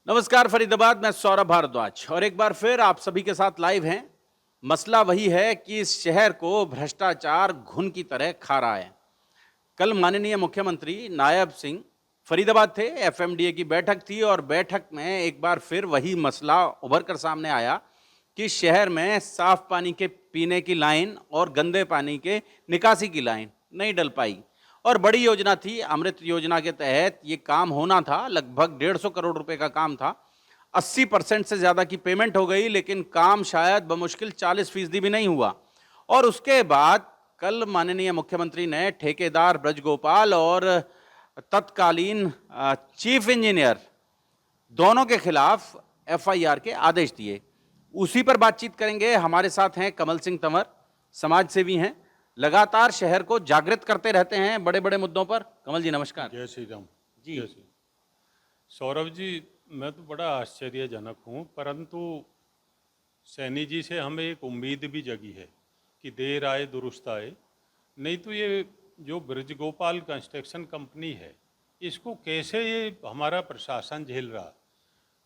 नमस्कार फरीदाबाद, मैं सौरभ भारद्वाज और एक बार फिर आप सभी के साथ लाइव हैं। मसला वही है कि इस शहर को भ्रष्टाचार घुन की तरह खा रहा है। कल माननीय मुख्यमंत्री नायब सिंह फरीदाबाद थे, एफएमडीए की बैठक थी और बैठक में एक बार फिर वही मसला उभर कर सामने आया कि शहर में साफ पानी के पीने की लाइन और गंदे पानी के निकासी की लाइन नहीं डल पाई। और बड़ी योजना थी, अमृत योजना के तहत ये काम होना था, लगभग 150 करोड़ रुपए का काम था। 80% से ज़्यादा की पेमेंट हो गई, लेकिन काम शायद बमुश्किल 40% भी नहीं हुआ। और उसके बाद कल माननीय मुख्यमंत्री ने ठेकेदार ब्रजगोपाल और तत्कालीन चीफ इंजीनियर दोनों के खिलाफ एफआईआर के आदेश दिए। उसी पर बातचीत करेंगे। हमारे साथ हैं कमल सिंह तंवर, समाज सेवी हैं, लगातार शहर को जागृत करते रहते हैं बड़े बड़े मुद्दों पर। कमल जी नमस्कार। जय श्री राम। जी। जय श्री सौरभ जी, मैं तो बड़ा आश्चर्यजनक हूँ, परंतु सैनी जी से हमें एक उम्मीद भी जगी है कि देर आए दुरुस्त आए। नहीं तो ये जो ब्रजगोपाल कंस्ट्रक्शन कंपनी है, इसको कैसे ये हमारा प्रशासन झेल रहा,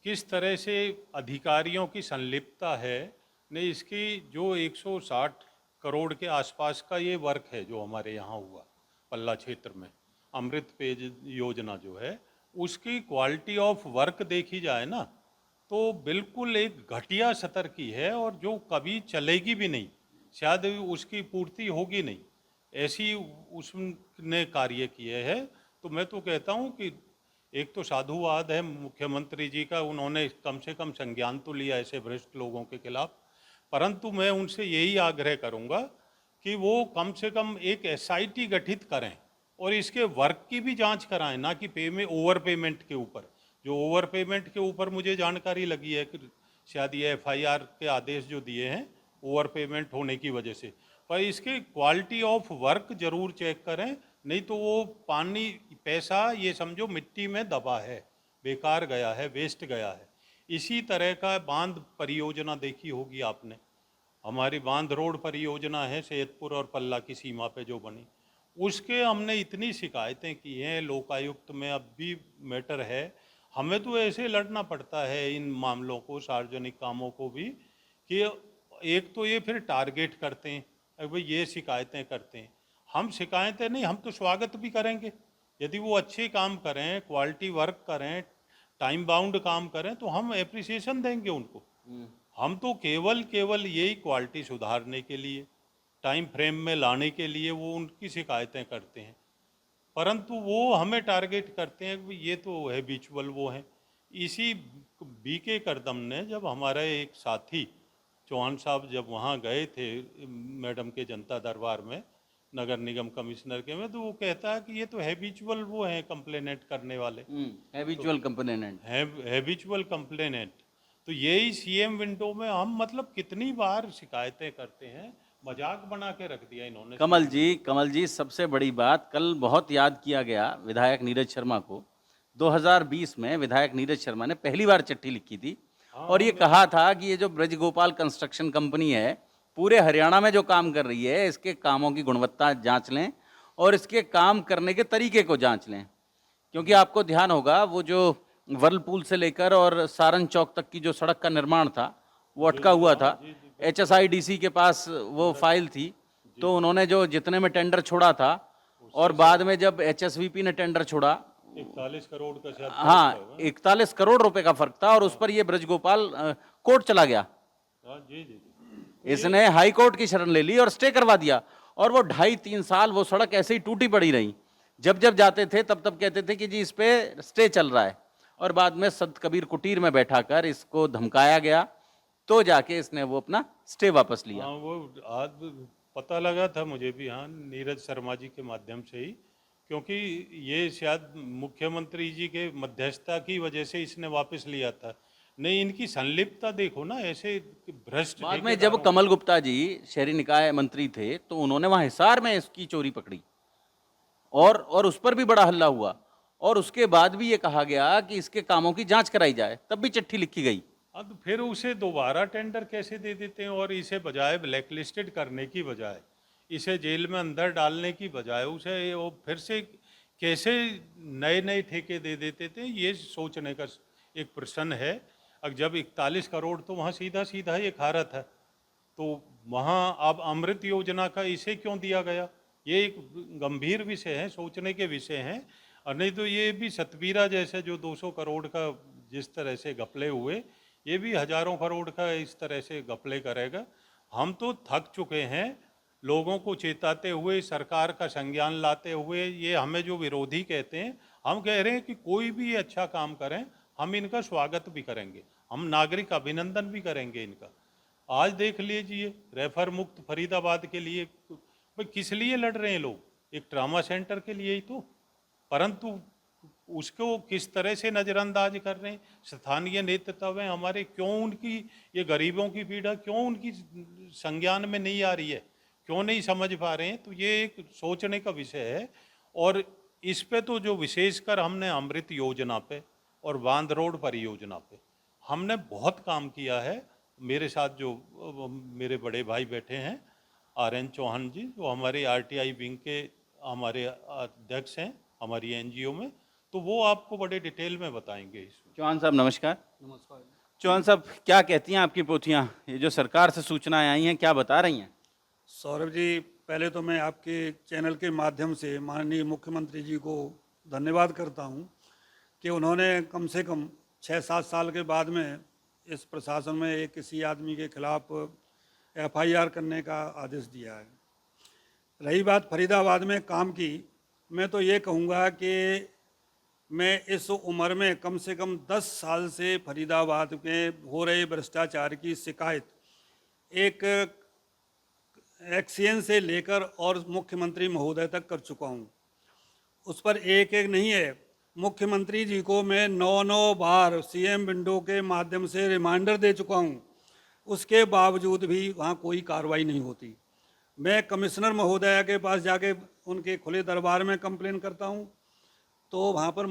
किस तरह से अधिकारियों की संलिप्तता है। नहीं, इसकी जो 160 करोड़ के आसपास का ये वर्क है जो हमारे यहाँ हुआ पल्ला क्षेत्र में, अमृत पेज योजना जो है, उसकी क्वालिटी ऑफ वर्क देखी जाए ना, तो बिल्कुल एक घटिया स्तर की है और जो कभी चलेगी भी नहीं, शायद उसकी पूर्ति होगी नहीं, ऐसी उसने कार्य किए हैं। तो मैं तो कहता हूँ कि एक तो साधुवाद है मुख्यमंत्री जी का, उन्होंने कम से कम संज्ञान तो लिया ऐसे भ्रष्ट लोगों के खिलाफ। परंतु मैं उनसे यही आग्रह करूंगा कि वो कम से कम एक एसआईटी गठित करें और इसके वर्क की भी जांच कराएं, ना कि ओवर पेमेंट के ऊपर। जो ओवर पेमेंट के ऊपर मुझे जानकारी लगी है कि शायद ये एफआईआर के आदेश जो दिए हैं ओवर पेमेंट होने की वजह से, पर इसके क्वालिटी ऑफ वर्क जरूर चेक करें। नहीं तो वो पानी पैसा ये समझो मिट्टी में दबा है, बेकार गया है, वेस्ट गया है। इसी तरह का बांध परियोजना देखी होगी आपने, हमारी बांध रोड परियोजना है सैयदपुर और पल्ला की सीमा पे जो बनी, उसके हमने इतनी शिकायतें की हैं, लोकायुक्त में अब भी मैटर है। हमें तो ऐसे लड़ना पड़ता है इन मामलों को, सार्वजनिक कामों को भी, कि एक तो ये फिर टारगेट करते हैं, अरे भाई ये शिकायतें करते हैं। हम शिकायतें नहीं, हम तो स्वागत भी करेंगे यदि वो अच्छे काम करें, क्वालिटी वर्क करें, टाइम बाउंड काम करें, तो हम एप्रिसिएशन देंगे उनको। हम तो केवल केवल यही क्वालिटी सुधारने के लिए, टाइम फ्रेम में लाने के लिए वो उनकी शिकायतें करते हैं, परंतु वो हमें टारगेट करते हैं कि ये तो हैबिचुअल वो हैं। इसी बीके करदम ने, जब हमारा एक साथी चौहान साहब जब वहाँ गए थे मैडम के जनता दरबार में, नगर निगम कमिश्नर के में, तो वो कहता है कि ये तो हैबिचुअल वो हैं कंप्लेनेंट करने वाले, तो हैबिचुअल कंपोनेंट। Habitual complainant. तो यही सीएम विंडो में हम मतलब कितनी बार शिकायतें करते हैं, मजाक बना के रख दिया इन्होंने सीएम विंडो। कमल जी सबसे बड़ी बात, कल बहुत याद किया गया विधायक नीरज शर्मा को। 2020 में विधायक नीरज शर्मा ने पहली बार चिट्ठी लिखी थी हाँ, और ये हमने कहा था कि ये जो ब्रजगोपाल कंस्ट्रक्शन कंपनी है, पूरे हरियाणा में जो काम कर रही है, इसके कामों की गुणवत्ता जांच लें और इसके काम करने के तरीके को जांच लें। क्योंकि आपको ध्यान होगा, वो जो वर्लपूल से लेकर और सारन चौक तक की जो सड़क का निर्माण था, वो जी अटका जी हुआ हाँ था। जी जी बिल्कुल। एचएसआईडीसी के पास वो फाइल थी, जी, तो उन्होंने जो जितने में टेंडर छोड़ा था, और उससे बाद में जब एचएसवीपी ने टेंडर छोड़ा, 41 करोड़ का शायद फर्क था हाँ, होगा। 41 करोड़ रुपए का फर्क था और उस हाँ पर ये ब्रजगोपाल कोर्ट चला गया। हाँ जी जी जी। तो ये इसने हाई कोर्ट की शरण ले ली और स्टे करवा दिया, और वो 2.5-3 साल वो सड़क ऐसे ही टूटी पड़ी रही। जब जब जाते थे तब तब कहते थे कि जी इस पे स्टे चल रहा है, और बाद में संत कबीर कुटीर में बैठाकर इसको धमकाया गया, तो जाके इसने वो अपना स्टे वापस लिया। हाँ, वो आज पता लगा था मुझे भी, हाँ, नीरज शर्मा जी के माध्यम से ही, क्योंकि ये शायद मुख्यमंत्री जी के मध्यस्थता की वजह से इसने वापस लिया था। नहीं, इनकी संलिप्तता देखो ना ऐसे भ्रष्ट बाद में जब ठेकेदारों की। कमल गुप्ता जी शहरी निकाय मंत्री थे, तो उन्होंने वहां हिसार में इसकी चोरी पकड़ी और उस पर भी बड़ा हल्ला हुआ, और उसके बाद भी ये कहा गया कि इसके कामों की जांच कराई जाए, तब भी चिट्ठी लिखी गई। अब फिर उसे दोबारा टेंडर कैसे दे देते हैं, और इसे बजाय ब्लैकलिस्टेड करने की बजाय, इसे जेल में अंदर डालने की बजाय, उसे वो फिर से कैसे नए नए ठेके दे देते थे, ये सोचने का एक प्रश्न है। अब जब 41 करोड़ तो वहाँ सीधा सीधा ये खा रहा था, तो वहाँ अब अमृत योजना का इसे क्यों दिया गया? ये एक गंभीर विषय है, सोचने के विषय हैं। और नहीं तो ये भी सतबीरा जैसे जो 200 करोड़ का जिस तरह से घपले हुए, ये भी हजारों करोड़ का इस तरह से घपले करेगा। हम तो थक चुके हैं, लोगों को चेताते हुए, सरकार का संज्ञान लाते हुए। ये हमें जो विरोधी कहते हैं, हम कह रहे हैं कि कोई भी अच्छा काम करें, हम इनका स्वागत भी करेंगे, हम नागरिक अभिनंदन भी करेंगे इनका। आज देख लीजिए, रेफर मुक्त फरीदाबाद के लिए भाई किस लिए लड़ रहे हैं लोग? एक ट्रामा सेंटर के लिए ही तो। परंतु उसको किस तरह से नज़रअंदाज कर रहे हैं स्थानीय नेतृत्व हैं हमारे। क्यों उनकी ये गरीबों की पीड़ा क्यों उनकी संज्ञान में नहीं आ रही है, क्यों नहीं समझ पा रहे हैं? तो ये एक सोचने का विषय है। और इस पे तो जो विशेषकर हमने अमृत योजना पे और बांध रोड परियोजना पे हमने बहुत काम किया है। मेरे साथ जो मेरे बड़े भाई बैठे हैं, RN चौहान जी, जो हमारे RTI विंग के हमारे अध्यक्ष हैं हमारी NGO में, तो वो आपको बड़े डिटेल में बताएंगे इसमें। चौहान साहब नमस्कार। नमस्कार। चौहान साहब, क्या कहती हैं आपकी पोथियां? ये जो सरकार से सूचनाएं आई हैं, क्या बता रही हैं? सौरभ जी, पहले तो मैं आपके चैनल के माध्यम से माननीय मुख्यमंत्री जी को धन्यवाद करता हूं कि उन्होंने कम से कम 6-7 साल के बाद में इस प्रशासन में एक किसी आदमी के खिलाफ FIR करने का आदेश दिया है। रही बात फरीदाबाद में काम की, मैं तो ये कहूँगा कि मैं इस उम्र में कम से कम 10 साल से फरीदाबाद में हो रहे भ्रष्टाचार की शिकायत एक एक्सीएन से लेकर और मुख्यमंत्री महोदय तक कर चुका हूँ। उस पर एक एक नहीं है, मुख्यमंत्री जी को मैं 9 बार CM विंडो के माध्यम से रिमाइंडर दे चुका हूँ, उसके बावजूद भी वहाँ कोई कार्रवाई नहीं होती। मैं कमिश्नर महोदया के पास जाके उनके खुले दरबार में कंप्लेन करता हूँ, तो वहाँ पर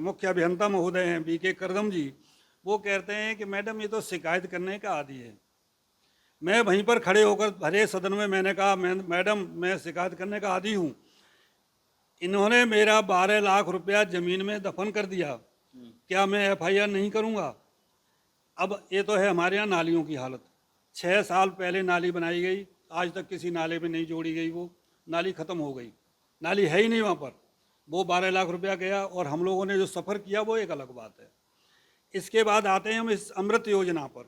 मुख्य अभियंता महोदय हैं BK करदम जी, वो कहते हैं कि मैडम ये तो शिकायत करने का आदी है। मैं वहीं पर खड़े होकर भरे सदन में मैंने कहा, मैडम मैं शिकायत करने का आदी हूँ। इन्होंने मेरा 12 लाख रुपया ज़मीन में दफन कर दिया, क्या मैं FIR नहीं करूँगा? अब ये तो है हमारे यहाँ नालियों की हालत। 6 साल पहले नाली बनाई गई, आज तक किसी नाले में नहीं जोड़ी गई, वो नाली ख़त्म हो गई, नाली है ही नहीं वहाँ पर। वो 12 लाख रुपया गया और हम लोगों ने जो सफ़र किया वो एक अलग बात है। इसके बाद आते हैं हम इस अमृत योजना पर।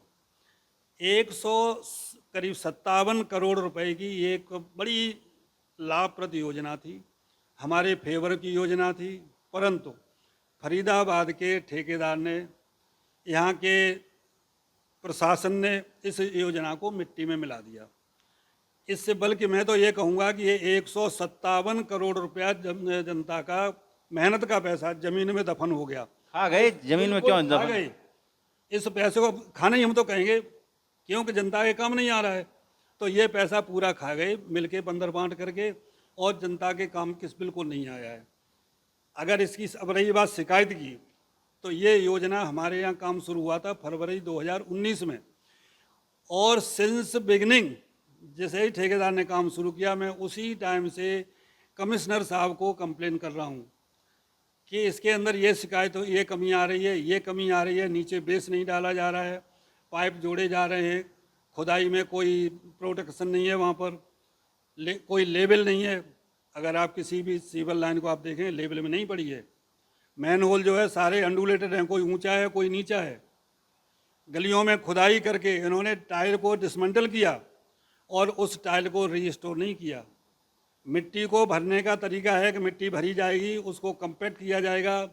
157 करोड़ रुपए की एक बड़ी लाभप्रद योजना थी, हमारे फेवर की योजना थी, परंतु फरीदाबाद के ठेकेदार ने, यहाँ के प्रशासन ने इस योजना को मिट्टी में मिला दिया। इससे बल्कि मैं तो ये कहूँगा कि ये 157 करोड़ रुपया जनता का मेहनत का पैसा ज़मीन में दफन हो गया। खा गए जमीन में? क्यों खा गए? इस पैसे को खाना ही हम तो कहेंगे, क्योंकि जनता के काम नहीं आ रहा है। तो ये पैसा पूरा खा गए मिलके बंदर बांट करके, और जनता के काम किस बिल्कुल नहीं आया है। अगर इसकी अब रही बात शिकायत की, तो ये योजना हमारे यहाँ काम शुरू हुआ था फरवरी 2019 में, और सिंस बिगनिंग जैसे ही ठेकेदार ने काम शुरू किया, मैं उसी टाइम से कमिश्नर साहब को कंप्लेन कर रहा हूँ कि इसके अंदर ये शिकायत हो, ये कमी आ रही है, ये कमी आ रही है, नीचे बेस नहीं डाला जा रहा है, पाइप जोड़े जा रहे हैं, खुदाई में कोई प्रोटेक्शन नहीं है, वहाँ पर कोई लेवल नहीं है। अगर आप किसी भी सीवर लाइन को आप देखें, लेवल में नहीं पड़ी है। मैन होल जो है सारे अंडुलेटेड हैं, कोई ऊंचा है कोई नीचा है। गलियों में खुदाई करके इन्होंने टाइल को डिसमेंटल किया और उस टाइल को रीस्टोर नहीं किया। मिट्टी को भरने का तरीका है कि मिट्टी भरी जाएगी, उसको कंपैक्ट किया जाएगा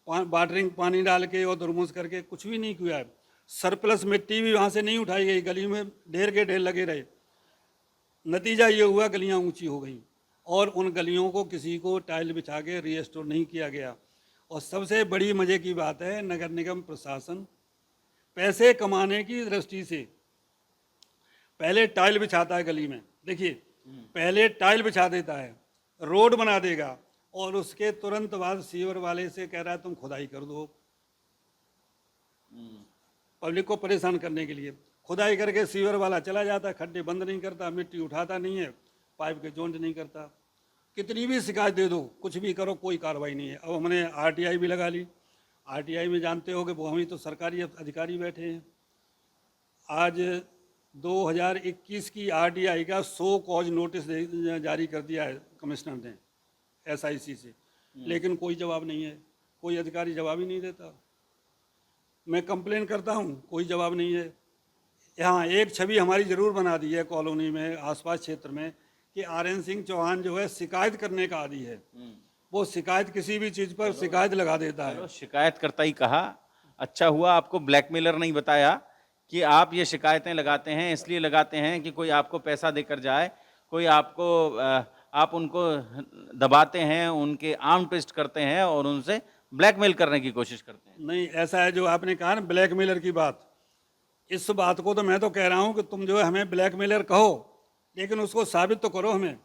वाटरिंग पानी डाल के और दुरमुस करके, कुछ भी नहीं किया है। सरप्लस मिट्टी भी वहाँ से नहीं उठाई गई, गली में ढेर के ढेर लगे रहे। नतीजा ये हुआ गलियाँ ऊंची हो गई और उन गलियों को किसी को टाइल बिछा के रीस्टोर नहीं किया गया। और सबसे बड़ी मज़े की बात है, नगर निगम प्रशासन पैसे कमाने की दृष्टि से पहले टाइल बिछाता है गली में, देखिए पहले टाइल बिछा देता है, रोड बना देगा, और उसके तुरंत बाद सीवर वाले से कह रहा है तुम खुदाई कर दो, पब्लिक को परेशान करने के लिए। खुदाई करके सीवर वाला चला जाता है, खड्डे बंद नहीं करता, मिट्टी उठाता नहीं है, पाइप के जॉइंट नहीं करता। कितनी भी शिकायत दे दो, कुछ भी करो, कोई कार्रवाई नहीं है। अब हमने आरटीआई भी लगा ली। आरटीआई में जानते हो कि वो हम ही तो सरकारी अधिकारी बैठे हैं। आज 2021 की आरटीआई का 100 कॉज नोटिस जारी कर दिया है कमिश्नर ने एसआईसी से, लेकिन कोई जवाब नहीं है, कोई अधिकारी जवाब ही नहीं देता। मैं कंप्लेन करता हूँ, कोई जवाब नहीं है। यहाँ एक छवि हमारी ज़रूर बना दी है कॉलोनी में, आसपास क्षेत्र में, कि आरएन सिंह चौहान जो है शिकायत करने का आदी है। वो शिकायत किसी भी चीज़ पर शिकायत लगा देता है। चलो शिकायत करता ही कहा, अच्छा हुआ आपको ब्लैकमेलर नहीं बताया कि आप ये शिकायतें लगाते हैं, इसलिए लगाते हैं कि कोई आपको पैसा देकर जाए, कोई आपको आप उनको दबाते हैं, उनके आर्म ट्विस्ट करते हैं और उनसे ब्लैकमेल करने की कोशिश करते हैं। नहीं, ऐसा है जो आपने कहा ना ब्लैकमेलर की बात, इस बात को तो मैं तो कह रहा हूँ कि तुम जो है हमें ब्लैकमेलर कहो, लेकिन उसको साबित तो करो हमें।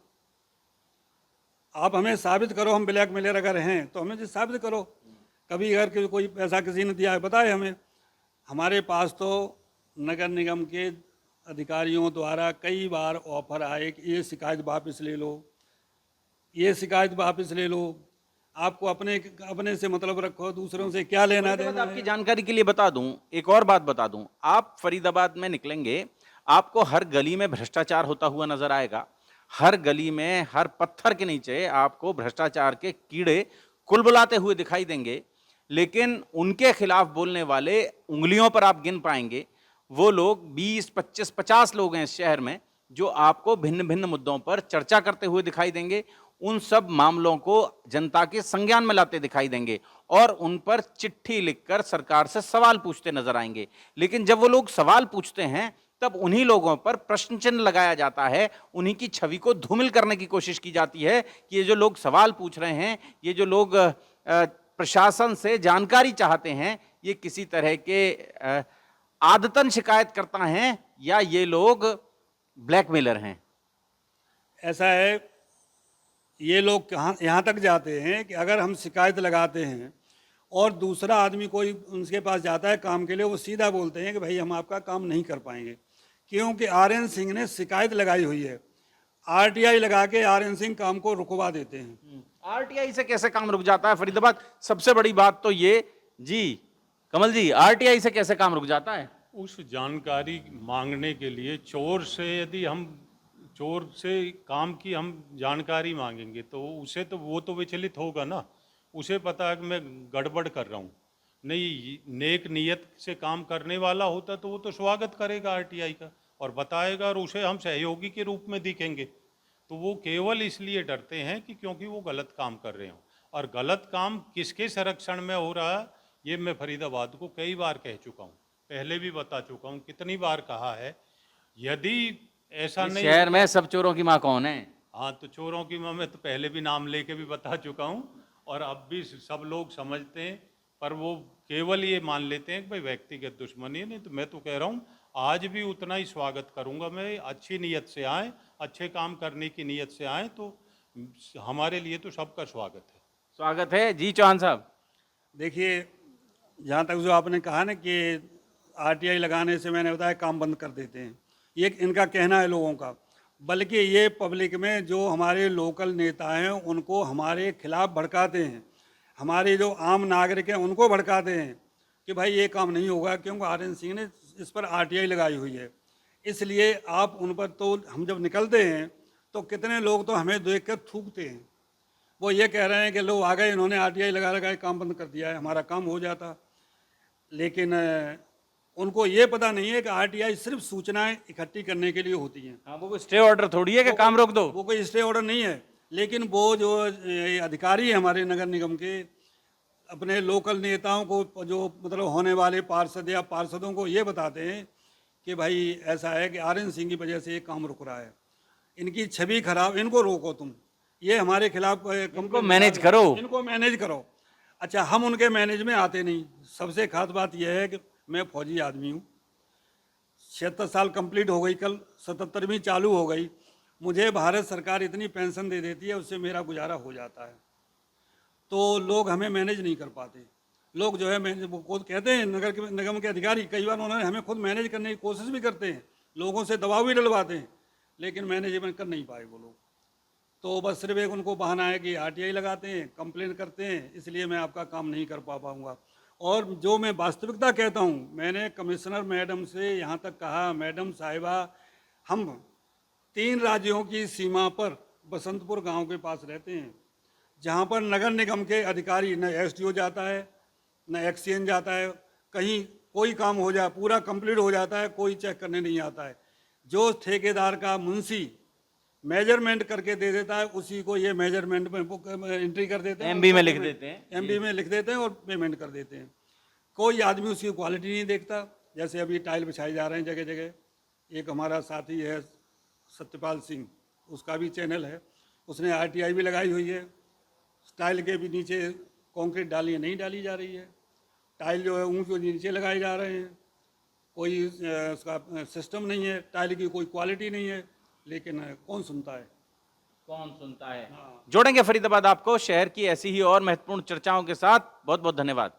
आप हमें साबित करो, हम ब्लैकमेलर अगर हैं तो हमें जी साबित करो। कभी अगर कोई पैसा किसी ने दिया है बताए हमें। हमारे पास तो नगर निगम के अधिकारियों द्वारा कई बार ऑफर आए कि ये शिकायत वापस ले लो, ये शिकायत वापस ले लो, आपको अपने से मतलब रखो, दूसरों से क्या लेना देना आपकी जानकारी के लिए बता दूं, एक और बात बता दूं, आप फरीदाबाद में निकलेंगे, आपको हर गली में भ्रष्टाचार होता हुआ नजर आएगा। हर गली में, हर पत्थर के नीचे आपको भ्रष्टाचार के कीड़े कुलबुलाते हुए दिखाई देंगे, लेकिन उनके खिलाफ बोलने वाले उंगलियों पर आप गिन पाएंगे। वो लोग 20, 25, 50 लोग हैं इस शहर में जो आपको भिन्न भिन्न मुद्दों पर चर्चा करते हुए दिखाई देंगे। उन सब मामलों को जनता के संज्ञान में लाते दिखाई देंगे और उन पर चिट्ठी लिखकर सरकार से सवाल पूछते नजर आएंगे। लेकिन जब वो लोग सवाल पूछते हैं तब उन्हीं लोगों पर प्रश्न चिन्ह लगाया जाता है, उन्हीं की छवि को धूमिल करने की कोशिश की जाती है कि ये जो लोग सवाल पूछ रहे हैं, ये जो लोग प्रशासन से जानकारी चाहते हैं, ये किसी तरह के आदतन शिकायतकर्ता हैं या ये लोग ब्लैकमेलर हैं। ऐसा है, ये लोग यहाँ तक जाते हैं कि अगर हम शिकायत लगाते हैं और दूसरा आदमी कोई उनके पास जाता है काम के लिए, वो सीधा बोलते हैं कि भाई हम आपका काम नहीं कर पाएंगे, क्योंकि आरएन सिंह ने शिकायत लगाई हुई है। आरटीआई लगा के आरएन सिंह काम को रुकवा देते हैं। आरटीआई से कैसे काम रुक जाता है फरीदाबाद? सबसे बड़ी बात तो ये जी, कमल जी, आरटीआई से कैसे काम रुक जाता है? उस जानकारी मांगने के लिए चोर से, यदि हम चोर से काम की हम जानकारी मांगेंगे तो उसे तो वो तो विचलित होगा ना, उसे पता है कि मैं गड़बड़ कर रहा हूँ। नहीं, नेक नियत से काम करने वाला होता तो वो तो स्वागत करेगा आरटीआई का और बताएगा और उसे हम सहयोगी के रूप में दिखेंगे। तो वो केवल इसलिए डरते हैं कि क्योंकि वो गलत काम कर रहे हों, और गलत काम किसके संरक्षण में हो रहा है ये मैं फरीदाबाद को कई बार कह चुका हूँ, पहले भी बता चुका हूँ, कितनी बार कहा है। यदि ऐसा नहीं, शहर में सब चोरों की माँ कौन है? हाँ, तो चोरों की माँ मैं तो पहले भी नाम लेके भी बता चुका हूँ और अब भी सब लोग समझते हैं, पर वो केवल ये मान लेते हैं कि भाई व्यक्तिगत दुश्मनी है। नहीं तो मैं तो कह रहा हूँ आज भी उतना ही स्वागत करूँगा मैं, अच्छी नीयत से आए, अच्छे काम करने की नीयत से आए तो हमारे लिए तो सबका स्वागत है। स्वागत है जी। चौहान साहब, देखिए, जहाँ तक जो आपने कहा ना कि आरटीआई लगाने से मैंने बताया काम बंद कर देते हैं, ये इनका कहना है लोगों का, बल्कि ये पब्लिक में जो हमारे लोकल नेता हैं उनको हमारे खिलाफ भड़काते हैं, हमारे जो आम नागरिक हैं उनको भड़काते हैं कि भाई ये काम नहीं होगा, क्योंकि आरएन सिंह ने इस पर आरटीआई लगाई हुई है। इसलिए आप उन पर, तो हम जब निकलते हैं तो कितने लोग तो हमें देख कर थूकते हैं, वो ये कह रहे हैं कि लोग आ गए, इन्होंने आरटीआई लगा के काम बंद कर दिया है, हमारा काम हो जाता। लेकिन उनको ये पता नहीं है कि आरटीआई सिर्फ सूचनाएं इकट्ठी करने के लिए होती हैं। हाँ, वो स्टे ऑर्डर थोड़ी है कि काम रोक दो। वो कोई स्टे ऑर्डर नहीं है, लेकिन वो जो अधिकारी है हमारे नगर निगम के, अपने लोकल नेताओं को, जो मतलब होने वाले पार्षद या पार्षदों को ये बताते हैं कि भाई ऐसा है कि आरएन सिंह की वजह से ये काम रुक रहा है, इनकी छवि खराब, इनको रोको तुम, ये हमारे खिलाफ इनको मैनेज करो, इनको मैनेज करो। अच्छा, हम उनके मैनेज में आते नहीं। सबसे खास बात यह है कि मैं फौजी आदमी हूँ, 76 साल कंप्लीट हो गई, कल 77वीं चालू हो गई। मुझे भारत सरकार इतनी पेंशन दे देती है, उससे मेरा गुजारा हो जाता है। तो लोग हमें मैनेज नहीं कर पाते। लोग जो है वो खुद कहते हैं, नगर के निगम के अधिकारी, कई बार उन्होंने हमें खुद मैनेज करने की कोशिश भी करते हैं, लोगों से दबाव भी डलवाते हैं, लेकिन मैनेजमेंट कर नहीं पाए वो लोग। तो बस सिर्फ एक उनको बहाना है कि आरटीआई लगाते हैं, कंप्लेन करते हैं, इसलिए मैं आपका काम नहीं कर पाऊंगा। और जो मैं वास्तविकता कहता हूँ, मैंने कमिश्नर मैडम से यहाँ तक कहा, मैडम साहिबा, हम 3 राज्यों की सीमा पर बसंतपुर गांव के पास रहते हैं, जहाँ पर नगर निगम के अधिकारी न एसडीओ जाता है न एक्सीएन जाता है, कहीं कोई काम हो जाए पूरा कंप्लीट हो जाता है, कोई चेक करने नहीं आता है। जो ठेकेदार का मुंशी मेजरमेंट करके दे देता है, उसी को ये मेजरमेंट में एंट्री कर देते हैं, MB में लिख देते हैं। एमबी में लिख देते हैं और पेमेंट कर देते हैं। कोई आदमी उसकी क्वालिटी नहीं देखता। जैसे अभी टाइल बिछाए जा रहे हैं जगह जगह, एक हमारा साथी है सत्यपाल सिंह, उसका भी चैनल है, उसने आरटीआई भी लगाई हुई है। टाइल के भी नीचे कंक्रीट डाली है, नहीं डाली जा रही है, टाइल जो है ऊँच नीचे लगाए जा रहे हैं, कोई उसका सिस्टम नहीं है, टाइल की कोई क्वालिटी नहीं है, लेकिन कौन सुनता है। कौन सुनता है। जोड़ेंगे फरीदाबाद आपको शहर की ऐसी ही और महत्वपूर्ण चर्चाओं के साथ। बहुत बहुत धन्यवाद।